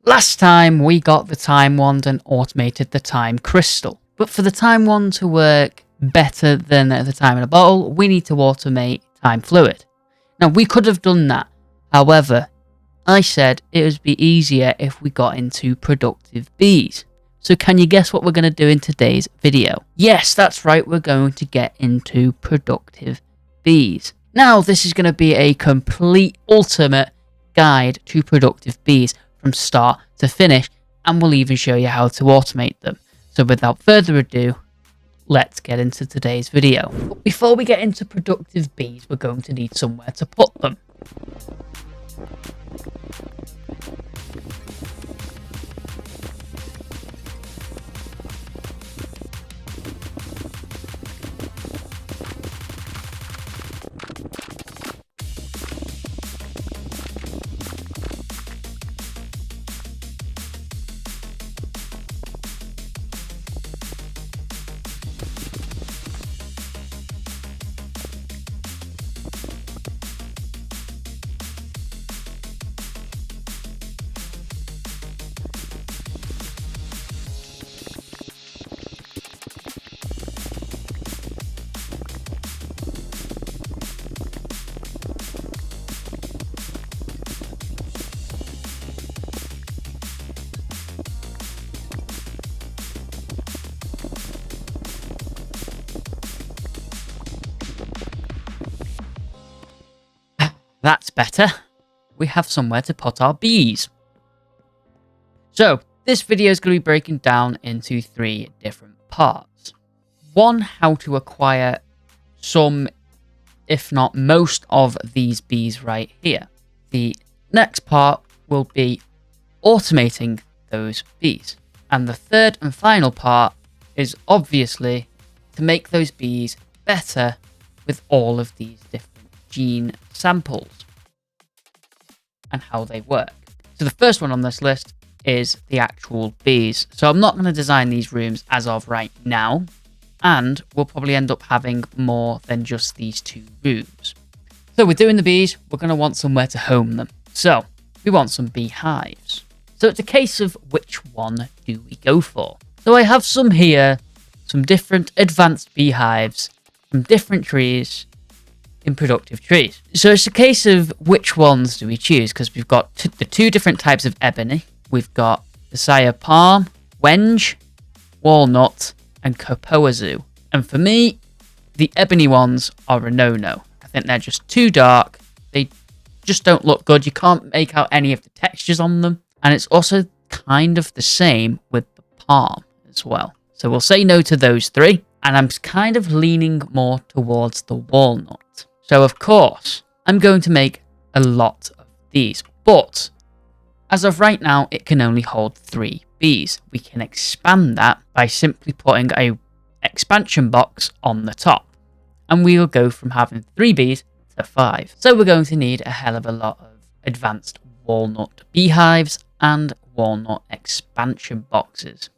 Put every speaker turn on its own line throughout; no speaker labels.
Last time we got the time wand and automated the time crystal. But for the time wand to work better than the time in a bottle, we need to automate time fluid. Now we could have done that. However, I said it would be easier if we got into productive bees. So can you guess what we're going to do in today's video? Yes, that's right, we're going to get into productive bees. Now this is going to be a complete ultimate guide to productive bees from start to finish, and we'll even show you how to automate them. So without further ado, let's get into today's video. But before we get into productive bees, we're going to need somewhere to put them. That's better. We have somewhere to put our bees. So this video is going to be breaking down into 3 different parts. 1, how to acquire some, if not most, of these bees right here. The next part will be automating those bees. And the 3rd and final part is obviously to make those bees better with all of these different gene samples and how they work. So the first one on this list is the actual bees. So I'm not going to design these rooms as of right now, and we'll probably end up having more than just these 2 rooms. So we're doing the bees, we're going to want somewhere to home them. So we want some beehives. So it's a case of which one do we go for. So I have some here, some different advanced beehives from different trees in productive trees. So it's a case of which ones do we choose, because we've got the 2 different types of ebony. We've got the Sire Palm, Wenge, Walnut, and Copoazu. And for me, the ebony ones are a no-no. I think they're just too dark. They just don't look good. You can't make out any of the textures on them. And it's also kind of the same with the palm as well. So we'll say no to those 3. And I'm kind of leaning more towards the walnut. So of course, I'm going to make a lot of these, but as of right now, it can only hold 3 bees. We can expand that by simply putting a expansion box on the top, and we'll go from having 3 bees to 5. So we're going to need a hell of a lot of advanced walnut beehives and walnut expansion boxes.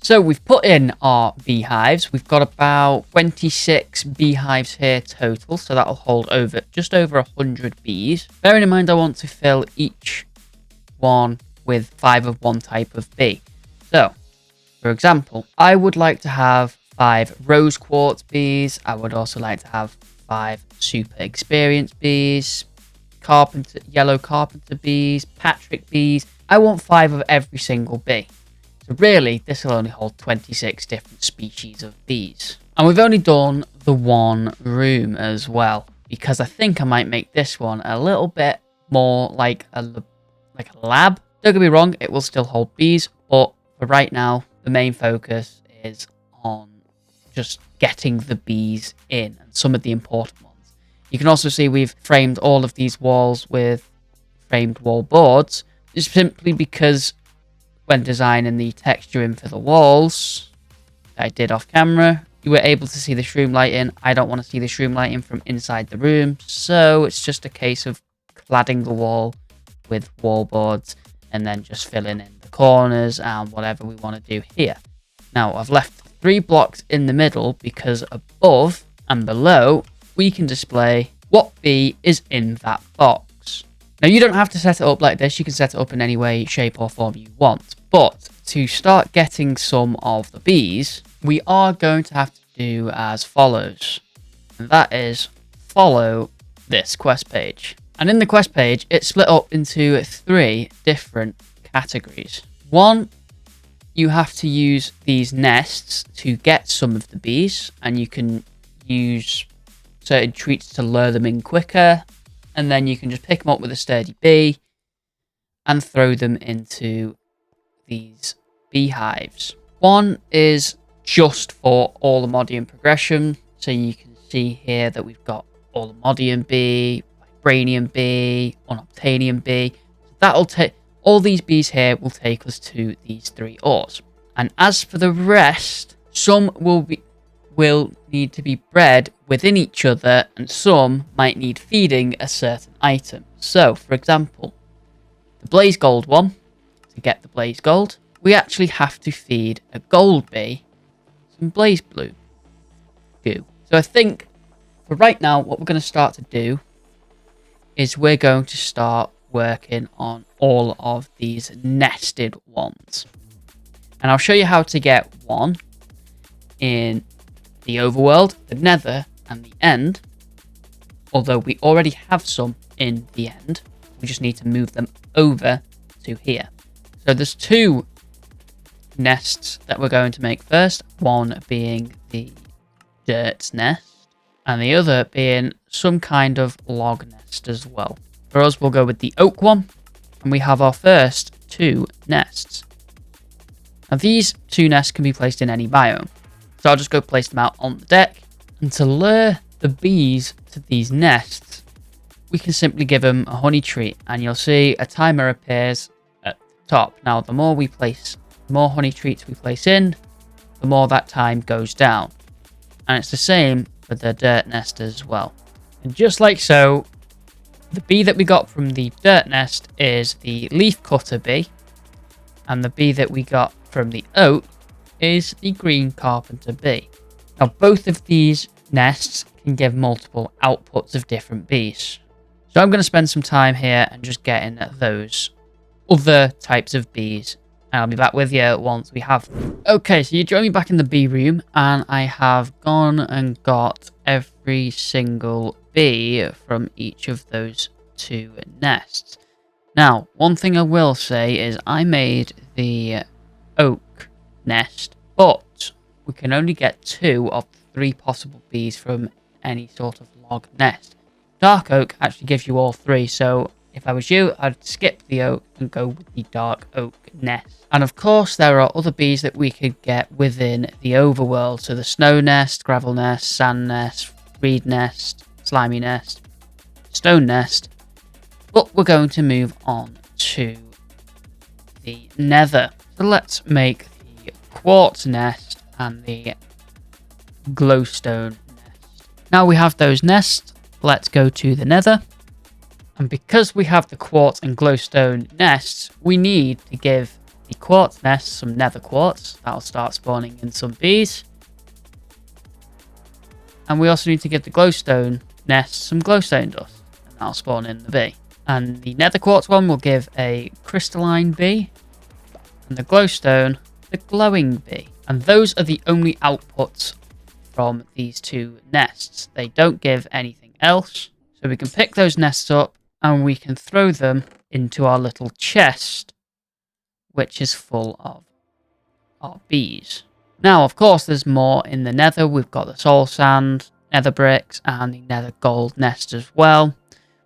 So we've put in our beehives. We've got about 26 beehives here total. So that'll hold just over 100 bees. Bearing in mind I want to fill each one with 5 of one type of bee. So, for example, I would like to have 5 rose quartz bees. I would also like to have 5 super experienced bees, yellow carpenter bees, Patrick bees. I want 5 of every single bee. So really, this will only hold 26 different species of bees. And we've only done the 1 room as well, because I think I might make this one a little bit more like a lab. Don't get me wrong, it will still hold bees, but for right now, the main focus is on just getting the bees in and some of the important ones. You can also see we've framed all of these walls with framed wall boards, just simply because when designing the texturing for the walls, I did off camera, you were able to see the shroom lighting. I don't want to see the shroom lighting from inside the room, so it's just a case of cladding the wall with wall boards and then just filling in the corners and whatever we want to do here. Now, I've left 3 blocks in the middle because above and below, we can display what bee is in that box. Now, you don't have to set it up like this. You can set it up in any way, shape, or form you want. But to start getting some of the bees, we are going to have to do as follows. And that is follow this quest page. And in the quest page, it's split up into 3 different categories. 1, you have to use these nests to get some of the bees, and you can use certain treats to lure them in quicker, and then you can just pick them up with a sturdy bee and throw them into these beehives. 1 is just for All The Modium progression, so you can see here that we've got All The Modium Bee, Vibranium Bee, Unobtainium Bee. That'll take all these bees here will take us to these 3 ores. And as for the rest, some will need to be bred within each other, and some might need feeding a certain item. So, for example, the blaze gold one, to get the blaze gold, we actually have to feed a gold bee some blaze blue goo. So I think for right now, what we're going to start to do is we're going to start working on all of these nested ones. And I'll show you how to get one in the Overworld, the Nether, and the End. Although we already have some in the End. We just need to move them over to here. So there's 2 nests that we're going to make first. One being the dirt nest, and the other being some kind of log nest as well. For us, we'll go with the oak one, and we have our first 2 nests. Now these 2 nests can be placed in any biome, so I'll just go place them out on the deck. And to lure the bees to these nests, we can simply give them a honey treat, and you'll see a timer appears at the top. Now the more honey treats we place in, the more that time goes down. And it's the same for the dirt nest as well. And just like so, the bee that we got from the dirt nest is the leaf cutter bee, and the bee that we got from the oak is the green carpenter bee. Now both of these nests can give multiple outputs of different bees. So I'm going to spend some time here and just getting those other types of bees, and I'll be back with you once we have them. Okay, so you join me back in the bee room, and I have gone and got every single bee from each of those 2 nests. Now, one thing I will say is I made the oak nest, but we can only get 2 of the 3 possible bees from any sort of log nest. Dark oak actually gives you all 3, so if I was you, I'd skip the oak and go with the dark oak nest. And of course, there are other bees that we could get within the Overworld. So the snow nest, gravel nest, sand nest, reed nest, slimy nest, stone nest. But we're going to move on to the Nether. So let's make the quartz nest and the glowstone nest. Now we have those nests, let's go to the Nether. And because we have the quartz and glowstone nests, we need to give the quartz nest some nether quartz. That'll start spawning in some bees. And we also need to give the glowstone nest some glowstone dust. And that'll spawn in the bee. And the nether quartz one will give a crystalline bee. And the glowstone, the glowing bee. And those are the only outputs from these 2 nests. They don't give anything else. So we can pick those nests up, and we can throw them into our little chest, which is full of our bees. Now, of course, there's more in the Nether. We've got the soul sand, nether bricks, and the nether gold nest as well.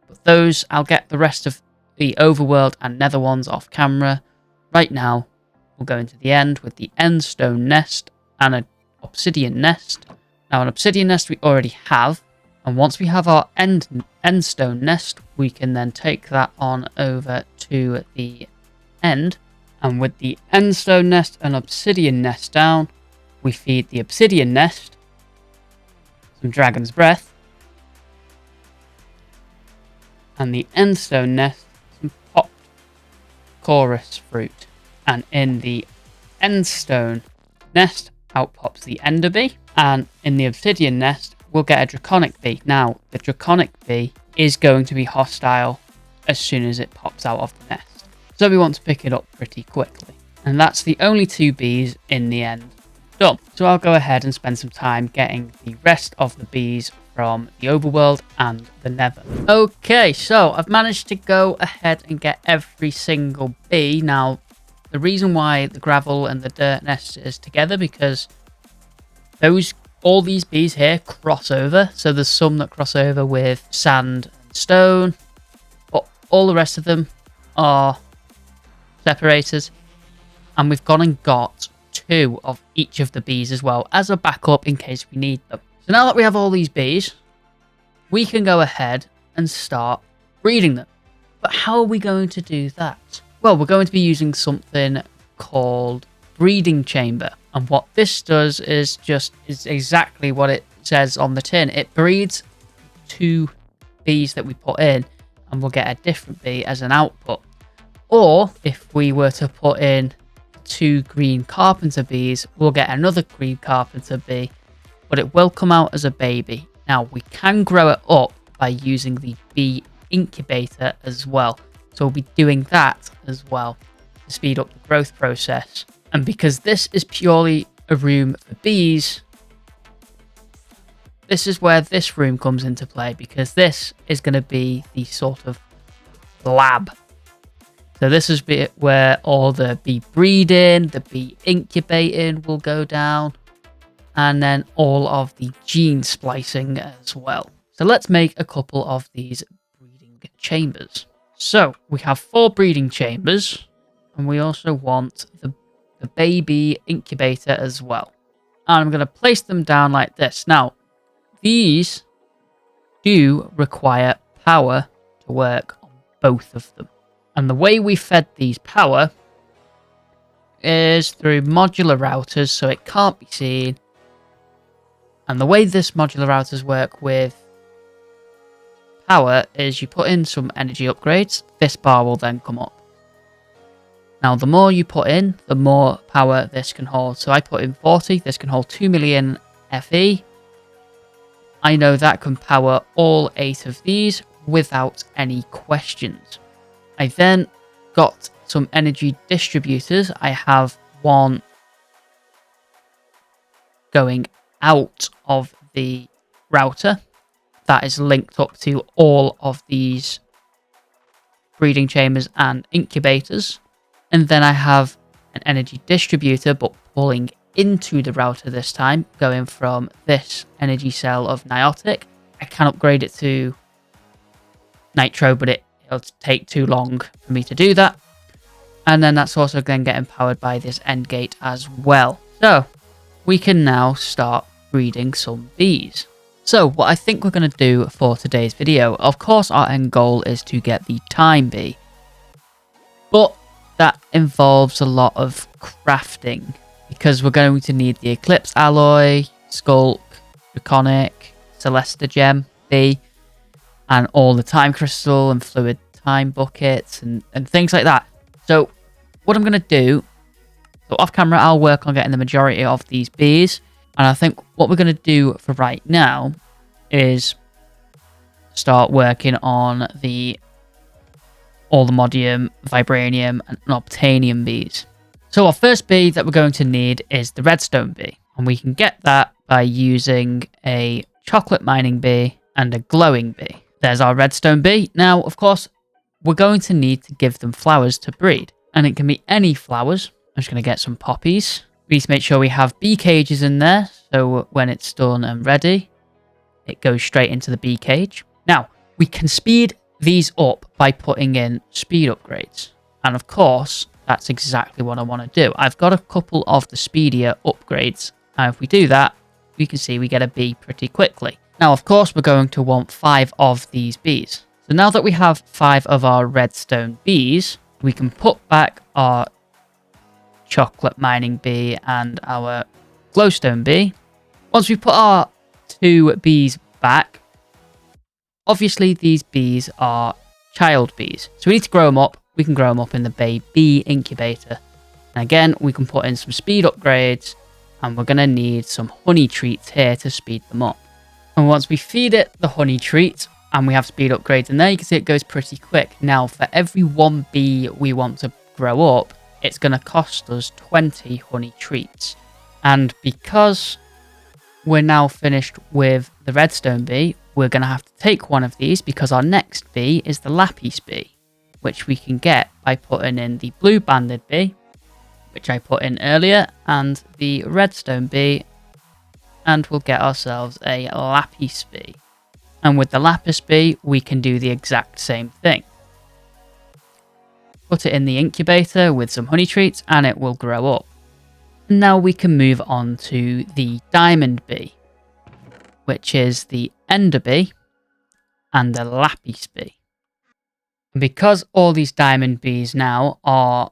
But those, I'll get the rest of the Overworld and Nether ones off camera. Right now, we'll go into the end with the end stone nest and an obsidian nest. Now, an obsidian nest we already have. And once we have our end stone nest, we can then take that on over to the end And with the endstone nest and obsidian nest down, we feed the obsidian nest some dragon's breath, and the endstone nest some popped chorus fruit. And in the endstone nest, out pops the ender bee, and in the obsidian nest, we'll get a draconic bee. Now, the draconic bee is going to be hostile as soon as it pops out of the nest, so we want to pick it up pretty quickly. And that's the only 2 bees in the end done. So I'll go ahead and spend some time getting the rest of the bees from the overworld and the nether. Okay, so I've managed to go ahead and get every single bee. Now, the reason why the gravel and the dirt nest is together, because all these bees here cross over. So there's some that cross over with sand and stone, but all the rest of them are separators. And we've gone and got 2 of each of the bees as well as a backup in case we need them. So now that we have all these bees, we can go ahead and start breeding them. But how are we going to do that? Well, we're going to be using something called breeding chamber. And what this does is exactly what it says on the tin. It breeds 2 bees that we put in, and we'll get a different bee as an output. Or if we were to put in 2 green carpenter bees, we'll get another green carpenter bee, but it will come out as a baby. Now, we can grow it up by using the bee incubator as well. So we'll be doing that as well to speed up the growth process. And because this is purely a room for bees, this is where this room comes into play, because this is going to be the sort of lab. So this is where all the bee breeding, the bee incubating will go down, and then all of the gene splicing as well. So let's make a couple of these breeding chambers. So we have 4 breeding chambers, and we also want the baby incubator as well. And I'm going to place them down like this. Now, these do require power to work on both of them. And the way we fed these power is through modular routers, so it can't be seen. And the way this modular routers work with power is you put in some energy upgrades, this bar will then come up. Now, the more you put in, the more power this can hold. So I put in 40, this can hold 2 million FE. I know that can power all 8 of these without any questions. I then got some energy distributors. I have one going out of the router that is linked up to all of these breeding chambers and incubators. And then I have an energy distributor, but pulling into the router this time, going from this energy cell of Niotic. I can upgrade it to Nitro, but it'll take too long for me to do that. And then that's also then getting powered by this end gate as well. So we can now start breeding some bees. So what I think we're going to do for today's video, of course our end goal is to get the time bee, but that involves a lot of crafting, because we're going to need the Eclipse Alloy, Skulk, Draconic, Celesta Gem bee, and all the Time Crystal and Fluid Time Buckets and things like that. So what I'm going to do, so off camera I'll work on getting the majority of these bees, and I think what we're going to do for right now is start working on all the Modium, Vibranium, and Unobtainium bees. So our first bee that we're going to need is the redstone bee, and we can get that by using a chocolate mining bee and a glowing bee. There's our redstone bee. Now, of course, we're going to need to give them flowers to breed, and it can be any flowers. I'm just going to get some poppies. We need to make sure we have bee cages in there, so when it's done and ready, it goes straight into the bee cage. Now, we can speed these up by putting in speed upgrades, and of course that's exactly what I want to do. I've got a couple of the speedier upgrades, and if we do that, we can see we get a bee pretty quickly. Now, of course, we're going to want 5 of these bees. So now that we have 5 of our redstone bees, we can put back our chocolate mining bee and our glowstone bee. Once we put our 2 bees back, obviously these bees are child bees, so we need to grow them up. We can grow them up in the bee incubator. And again, we can put in some speed upgrades, and we're going to need some honey treats here to speed them up. And once we feed it the honey treat and we have speed upgrades in there, you can see it goes pretty quick. Now, for every 1 bee we want to grow up, it's going to cost us 20 honey treats. And because we're now finished with the redstone bee, we're going to have to take one of these because our next bee is the lapis bee, which we can get by putting in the blue banded bee, which I put in earlier, and the redstone bee, and we'll get ourselves a lapis bee. And with the lapis bee, we can do the exact same thing. Put it in the incubator with some honey treats, and it will grow up. Now we can move on to the diamond bee, which is the ender bee and the lapis bee. And because all these diamond bees now are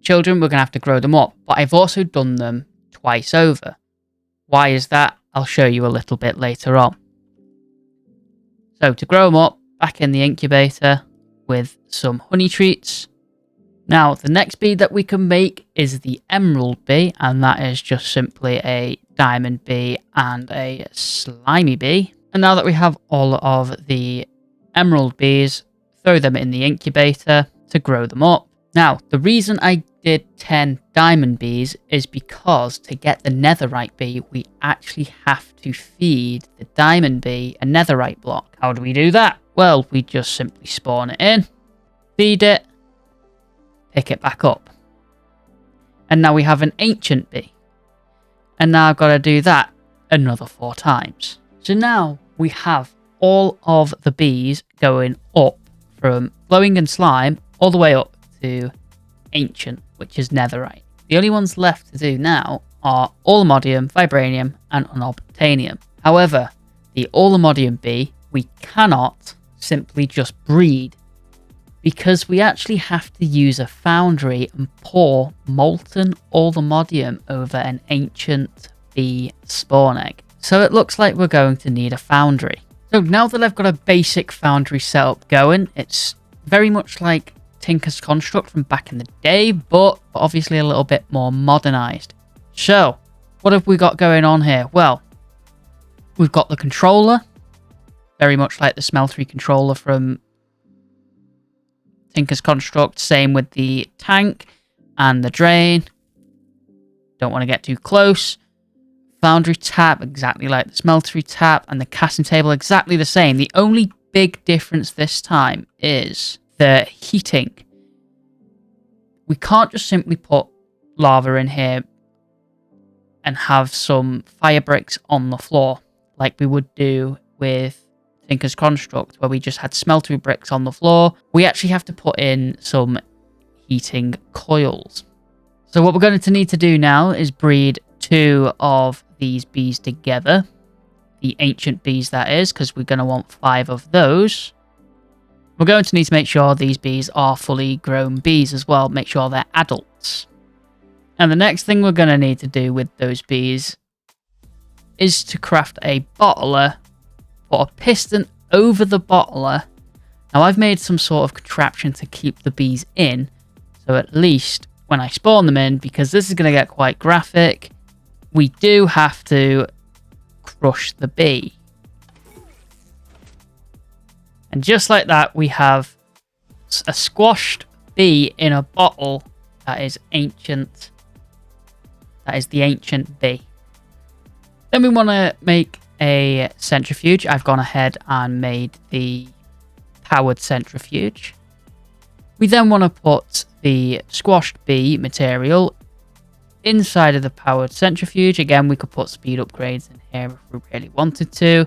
children, we're going to have to grow them up. But I've also done them twice over. Why is that? I'll show you a little bit later on. So to grow them up, back in the incubator with some honey treats. Now, the next bee that we can make is the emerald bee, and that is just simply a diamond bee and a slimy bee. And now that we have all of the emerald bees, throw them in the incubator to grow them up. Now, the reason I did 10 diamond bees is because to get the netherite bee, we actually have to feed the diamond bee a netherite block. How do we do that? Well, we just simply spawn it in, feed it, pick it back up. And now we have an ancient bee. And now I've got to do that another 4 times. So now we have all of the bees going up from glowing and slime all the way up to ancient, which is netherite. The only ones left to do now are All The Modium, Vibranium, and Unobtainium. However, the All The Modium Bee, we cannot simply just breed, because we actually have to use a foundry and pour molten All The Modium over an ancient bee spawn egg. So it looks like we're going to need a foundry. So now that I've got a basic foundry setup going, it's very much like Tinker's Construct from back in the day, but obviously a little bit more modernized. So, what have we got going on here? Well, we've got the controller, very much like the smeltery controller from Tinker's Construct. Same with the tank and the drain. Don't want to get too close. Foundry tap, exactly like the smeltery tap, and the casting table, exactly the same. The only big difference this time is the heating. We can't just simply put lava in here and have some fire bricks on the floor like we would do with Tinker's Construct, where we just had smeltery bricks on the floor. We actually have to put in some heating coils. So what we're going to need to do now is breed 2 of these bees together. The ancient bees, that is, because we're going to want 5 of those. We're going to need to make sure these bees are fully grown bees as well. Make sure they're adults. And the next thing we're going to need to do with those bees is to craft a bottler, put a piston over the bottler. Now I've made some sort of contraption to keep the bees in, so at least when I spawn them in, because this is going to get quite graphic, we do have to crush the bee. And just like that, we have a squashed bee in a bottle that is ancient. That is the ancient bee. Then we want to make a centrifuge. I've gone ahead and made the powered centrifuge. We then want to put the squashed bee material inside of the powered centrifuge. Again, we could put speed upgrades in here if we really wanted to.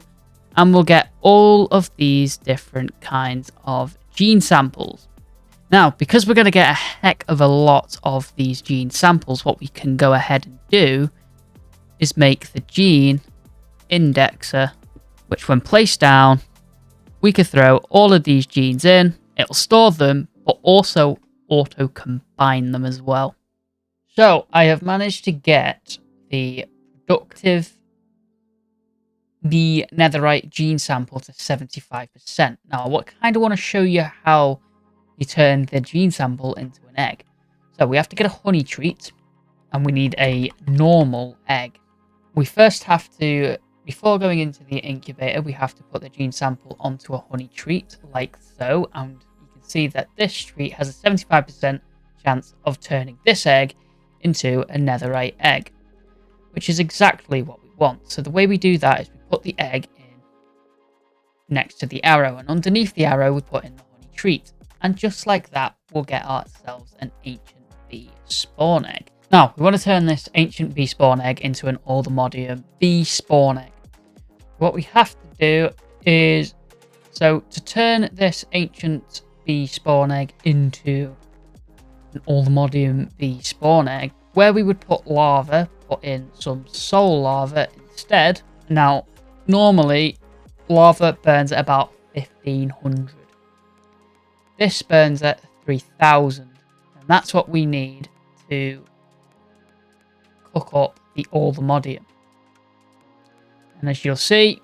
And we'll get all of these different kinds of gene samples. Now, because we're going to get a heck of a lot of these gene samples, what we can go ahead and do is make the gene indexer, which when placed down, we could throw all of these genes in. It'll store them, but also auto-combine them as well. So I have managed to get the productive netherite gene sample to 75%. Now, I kind of want to show you how you turn the gene sample into an egg. So we have to get a honey treat, and we need a normal egg. We first have to, before going into the incubator, we have to put the gene sample onto a honey treat, like so, and you can see that this treat has a 75% chance of turning this egg into a netherite egg, which is exactly what we want. So the way we do that is we put the egg in next to the arrow, and underneath the arrow we put in the honey treat. And just like that, we'll get ourselves an ancient bee spawn egg. Now, we want to turn this ancient bee spawn egg into an All The Modium Bee spawn egg. What we have to do is, so to turn this ancient bee spawn egg into an All The Modium Bee spawn egg, where we would put lava, put in some soul lava instead. Now, normally, lava burns at about 1500. This burns at 3000, and that's what we need to cook up the All The Modium. And as you'll see,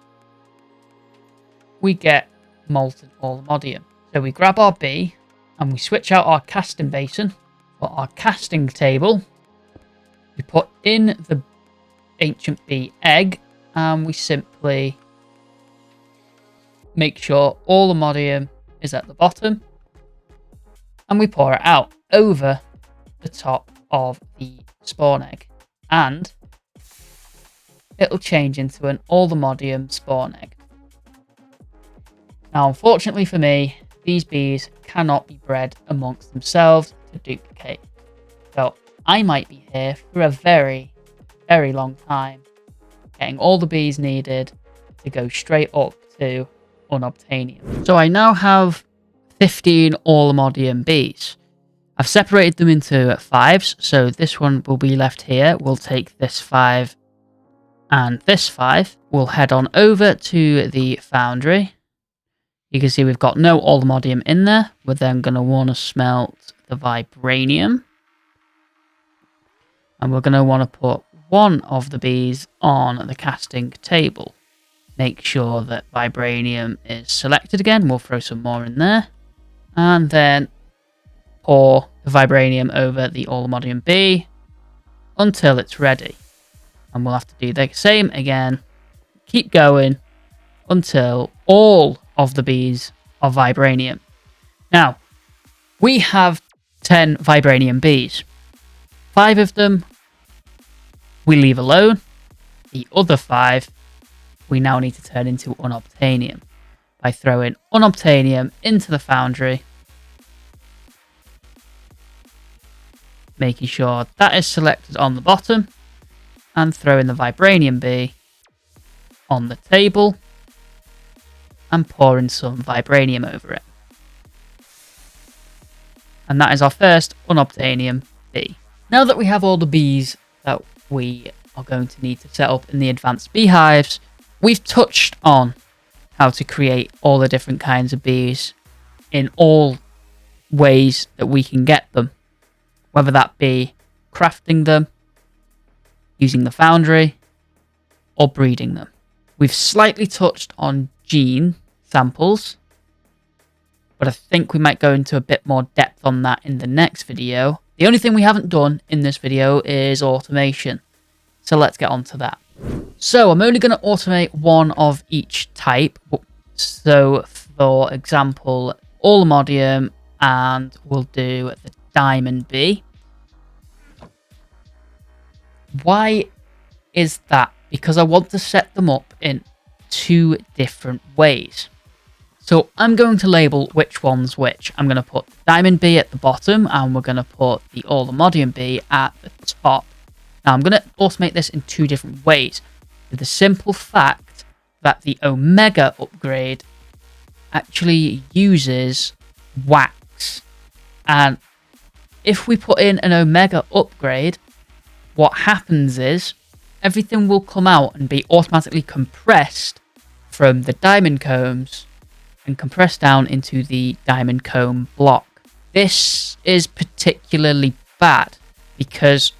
we get molten All The Modium. So we grab our bee, and we switch out our casting basin for our casting table. We put in the ancient bee egg, and we simply make sure All The Modium is at the bottom, and we pour it out over the top of the spawn egg, and it'll change into an All The Modium spawn egg. Now, unfortunately for me, these bees cannot be bred amongst themselves to duplicate. So I might be here for a very, very long time, getting all the bees needed to go straight up to Unobtainium. So I now have 15 All The Modium bees. I've separated them into 5s, so this one will be left here. We'll take this 5 and this 5. We'll head on over to the Foundry. You can see we've got no All The Modium in there. We're then going to want to smelt the Vibranium. And we're going to want to put one of the bees on the casting table. Make sure that Vibranium is selected again. We'll throw some more in there. And then pour the Vibranium over the All The Modium Bee until it's ready. And we'll have to do the same again. Keep going until all of the bees are Vibranium. Now, we have 10 Vibranium bees. 5 of them we leave alone. The other 5 we now need to turn into Unobtainium by throwing Unobtainium into the Foundry, making sure that is selected on the bottom, and throwing the Vibranium Bee on the table and pouring some Vibranium over it. And that is our first Unobtainium Bee. Now that we have all the bees that we are going to need to set up in the advanced beehives, we've touched on how to create all the different kinds of bees in all ways that we can get them. Whether that be crafting them, using the Foundry, or breeding them. We've slightly touched on gene samples, but I think we might go into a bit more depth on that in the next video. The only thing we haven't done in this video is automation. So let's get on to that. So I'm only going to automate one of each type. So for example, All The Modium, and we'll do the Diamond Bee. Why is that? Because I want to set them up in 2 different ways. So I'm going to label which one's which. I'm going to put the Diamond Bee at the bottom, and we're going to put the All The Modium Bee at the top. Now I'm going to automate this in 2 different ways, with the simple fact that the Omega upgrade actually uses wax. And if we put in an Omega upgrade, what happens is everything will come out and be automatically compressed from the diamond combs and compressed down into the diamond comb block. This is particularly bad because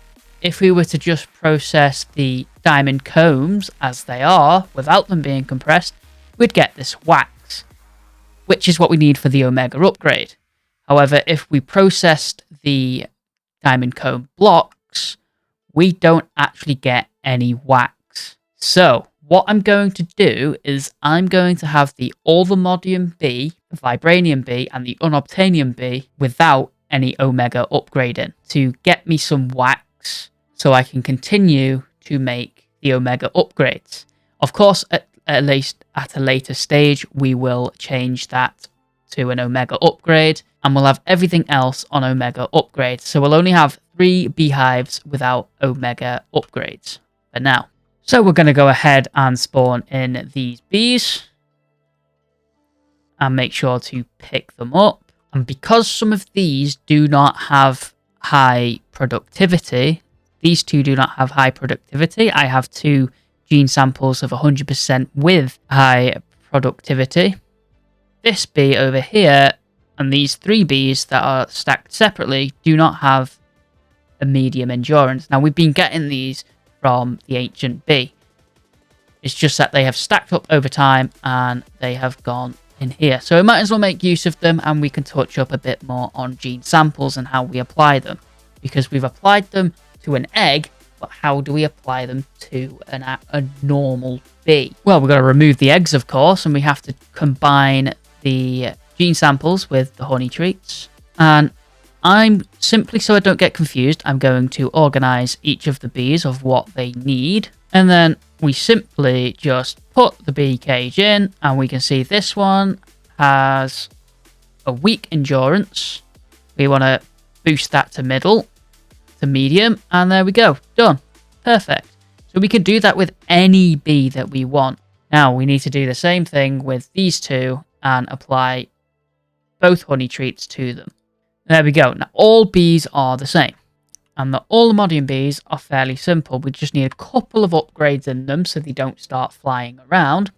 if we were to just process the diamond combs as they are, without them being compressed, we'd get this wax, which is what we need for the Omega upgrade. However, if we processed the diamond comb blocks, we don't actually get any wax. So what I'm going to do is I'm going to have the All The Modium Bee, the Vibranium Bee, and the Unobtainium Bee without any Omega upgrading to get me some wax so I can continue to make the Omega upgrades. Of course, at least at a later stage, we will change that to an Omega upgrade, and we'll have everything else on Omega upgrades. So we'll only have 3 beehives without Omega upgrades for now. So we're going to go ahead and spawn in these bees and make sure to pick them up. And because some of these do not have high productivity, these two do not have high productivity. I have 2 gene samples of 100% with high productivity. This bee over here and these 3 bees that are stacked separately do not have a medium endurance. Now, we've been getting these from the ancient bee. It's just that they have stacked up over time and they have gone in here. So we might as well make use of them, and we can touch up a bit more on gene samples and how we apply them. Because we've applied them to an egg, but how do we apply them to a normal bee? Well, we've got to remove the eggs, of course, and we have to combine the gene samples with the honey treats. And I'm simply, so I don't get confused, I'm going to organize each of the bees of what they need. And then we simply just put the bee cage in, and we can see this one has a weak endurance. We want to boost that to middle, to medium, and there we go. Done. Perfect. So we can do that with any bee that we want. Now we need to do the same thing with these 2 and apply both honey treats to them. There we go. Now all bees are the same. And the All The Modium Bees are fairly simple. We just need a couple of upgrades in them so they don't start flying around.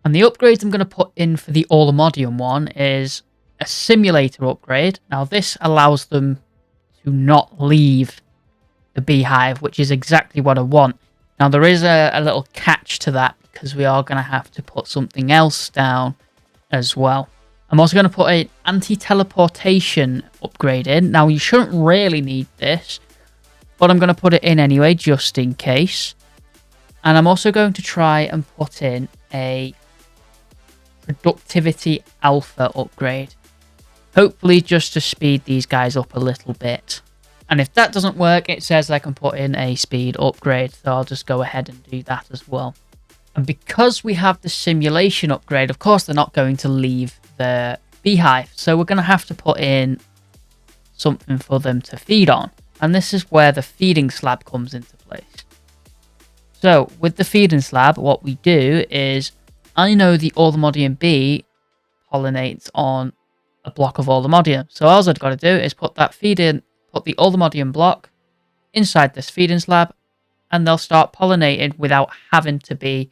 And the upgrades I'm going to put in for the All The Modium one is a simulator upgrade. Now this allows them to not leave the beehive, which is exactly what I want. Now there is a little catch to that, because we are going to have to put something else down as well. I'm also going to put an anti-teleportation upgrade in. Now you shouldn't really need this, but I'm going to put it in anyway, just in case. And I'm also going to try and put in a productivity alpha upgrade. Hopefully just to speed these guys up a little bit. And if that doesn't work, it says I can put in a speed upgrade. So I'll just go ahead and do that as well. And because we have the simulation upgrade, of course they're not going to leave the beehive. So we're going to have to put in something for them to feed on. And this is where the feeding slab comes into place. So with the feeding slab, what we do is, I know the All The Modium Bee pollinates on a block of All The Modium. So all I've got to do is put the All The Modium block inside this feeding slab, and they'll start pollinating without having to be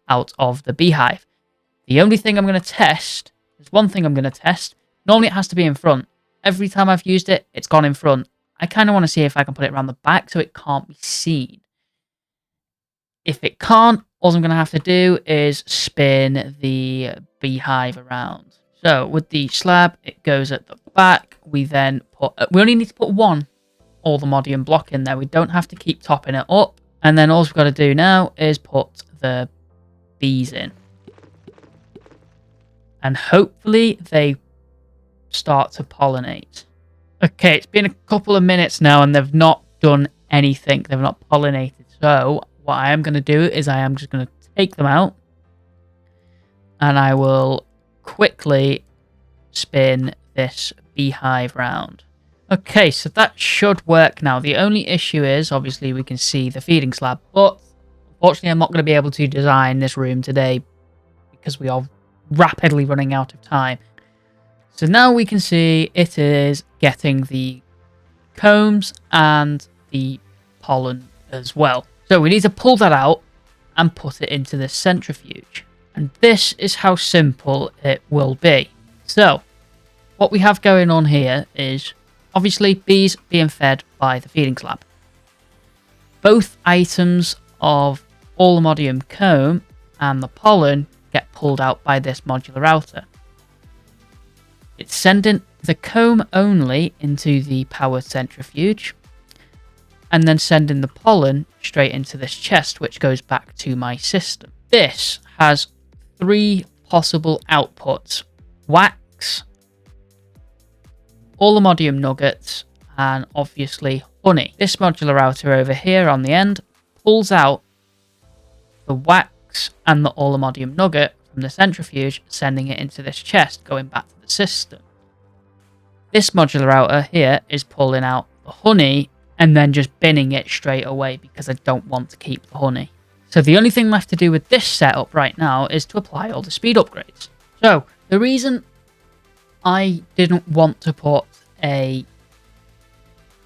out of the beehive. The only thing I'm going to test, there's one thing I'm going to test. Normally it has to be in front. Every time I've used it, it's gone in front. I kind of want to see if I can put it around the back so it can't be seen. If it can't, all I'm going to have to do is spin the beehive around. So with the slab, it goes at the back. We then we only need to put 1 All The Modium block in there. We don't have to keep topping it up. And then all we've got to do now is put the bees in. And hopefully they start to pollinate. Okay, it's been a couple of minutes now and they've not done anything. They've not pollinated. So what I am going to do is I am just going to take them out. And I will quickly spin this beehive round. Okay, so that should work now. The only issue is, obviously, we can see the feeding slab. But unfortunately, I'm not going to be able to design this room today because we are rapidly running out of time. So now we can see it is getting the combs and the pollen as well. So we need to pull that out and put it into the centrifuge. And this is how simple it will be. So what we have going on here is obviously bees being fed by the feeding slab. both items of All The Modium comb and the pollen get pulled out by this modular router. It's sending the comb only into the powered centrifuge, and then sending the pollen straight into this chest, which goes back to my system. This has 3 possible outputs: wax, All The Modium nuggets, and obviously honey. This modular router over here on the end pulls out the wax and the All The Modium nugget from the centrifuge, sending it into this chest, going back to the system. This modular router here is pulling out the honey and then just binning it straight away because I don't want to keep the honey. So the only thing left to do with this setup right now is to apply all the speed upgrades. So the reason I didn't want to put a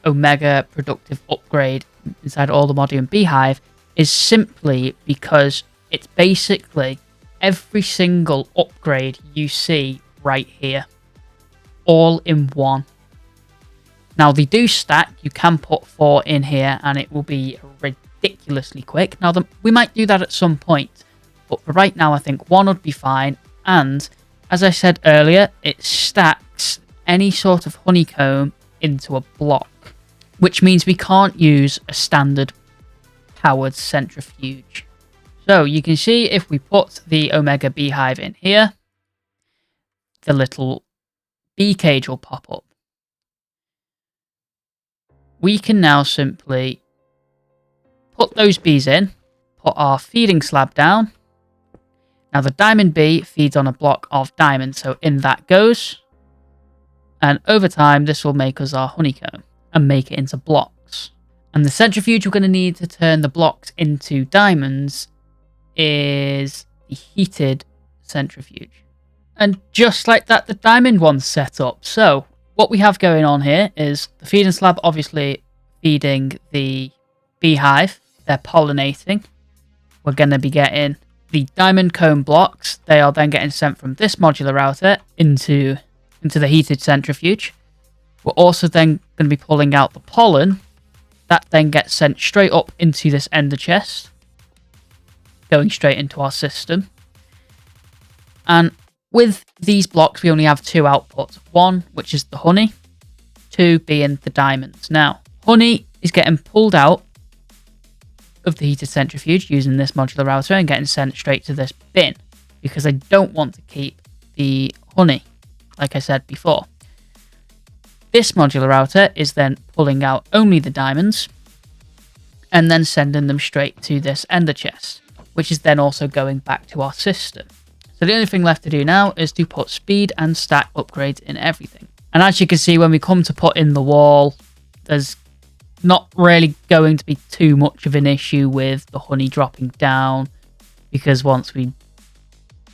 Omega productive upgrade inside All The Modium Beehive is simply because it's basically every single upgrade you see right here, all in one. Now they do stack. You can put 4 in here and it will be ridiculously quick. Now we might do that at some point, but for right now I think 1 would be fine. And as I said earlier, it stacks any sort of honeycomb into a block, which means we can't use a standard powered centrifuge. So you can see if we put the Omega Beehive in here, the little bee cage will pop up. We can now simply put those bees in, put our feeding slab down. Now the diamond bee feeds on a block of diamond, so in that goes. And over time, this will make us our honeycomb and make it into blocks. And the centrifuge we're going to need to turn the blocks into diamonds is the heated centrifuge. And just like that, the diamond one's set up. So what we have going on here is the feeding slab obviously feeding the beehive. They're pollinating. We're going to be getting the diamond comb blocks. They are then getting sent from this modular router into the heated centrifuge. We're also then going to be pulling out the pollen. That then gets sent straight up into this ender chest, going straight into our system. And with these blocks, we only have 2 outputs. 1, which is the honey. 2 being the diamonds. Now, honey is getting pulled out of the heated centrifuge using this modular router and getting sent straight to this bin, because I don't want to keep the honey, like I said before. This modular router is then pulling out only the diamonds and then sending them straight to this ender chest, which is then also going back to our system. So the only thing left to do now is to put speed and stack upgrades in everything. And as you can see, when we come to put in the wall, there's not really going to be too much of an issue with the honey dropping down, because once we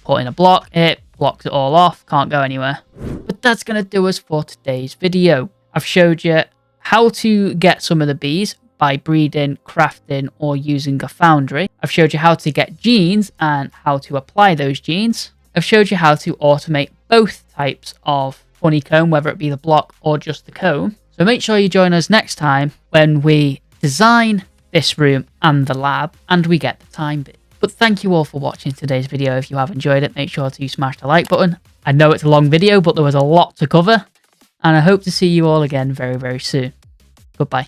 put in a block, it blocks it all off, can't go anywhere. But that's going to do us for today's video. I've showed you how to get some of the bees by breeding, crafting, or using a foundry. I've showed you how to get genes and how to apply those genes. I've showed you how to automate both types of honeycomb, whether it be the block or just the comb. So make sure you join us next time when we design this room and the lab and we get the time bit. But thank you all for watching today's video. If you have enjoyed it, make sure to smash the like button. I know it's a long video, but there was a lot to cover, and I hope to see you all again very, very soon. Goodbye.